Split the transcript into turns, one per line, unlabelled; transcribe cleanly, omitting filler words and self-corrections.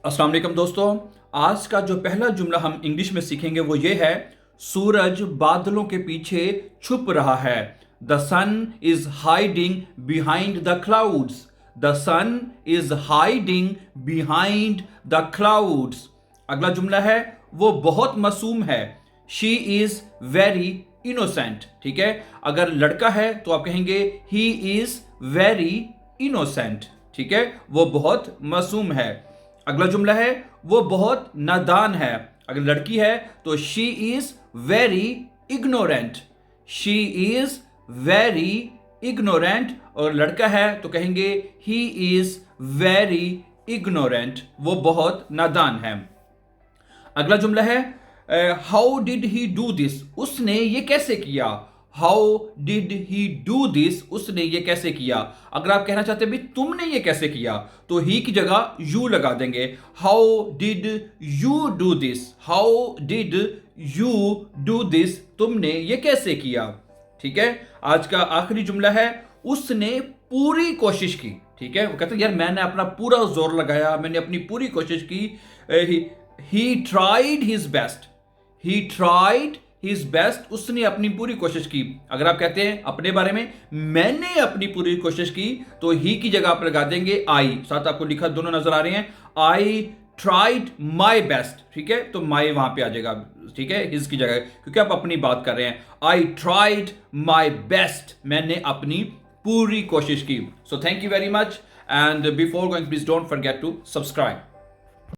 अस्सलाम वालेकुम दोस्तों। आज का जो पहला जुमला हम इंग्लिश में सीखेंगे वो ये है, सूरज बादलों के पीछे छुप रहा है। The sun is hiding behind the clouds. The sun is hiding behind the clouds. अगला जुमला है, वो बहुत मासूम है। She is very innocent. ठीक है, अगर लड़का है तो आप कहेंगे ही इज वेरी इनोसेंट। ठीक है, वो बहुत मासूम है। अगला जुमला है, वो बहुत नादान है। अगर लड़की है तो she is very ignorant. She is very ignorant. और लड़का है तो कहेंगे ही इज वेरी इग्नोरेंट, वो बहुत नादान है। अगला जुमला है, how did he do this, उसने ये कैसे किया। How did he do this, उसने ये कैसे किया। अगर आप कहना चाहते हैं भाई तुमने ये कैसे किया, तो ही की जगह यू लगा देंगे। How did you do this, how did you do this, तुमने ये कैसे किया। ठीक है, आज का आखिरी जुमला है, उसने पूरी कोशिश की। ठीक है, वो कहते हैं यार मैंने अपना पूरा जोर लगाया, मैंने अपनी पूरी कोशिश की। He tried his best. He tried his best, उसने अपनी पूरी कोशिश की। अगर आप कहते हैं अपने बारे में मैंने अपनी पूरी कोशिश की, तो ही की जगह आप लगा देंगे आई। साथ आपको लिखा दोनों नजर आ रहे हैं, आई ट्राइड माई बेस्ट। ठीक है, तो माई वहां पे आ जाएगा। ठीक है, हिज की जगह, क्योंकि आप अपनी बात कर रहे हैं। आई ट्राइड माई बेस्ट, मैंने अपनी पूरी कोशिश की। So thank you very much, and before going please don't forget to subscribe.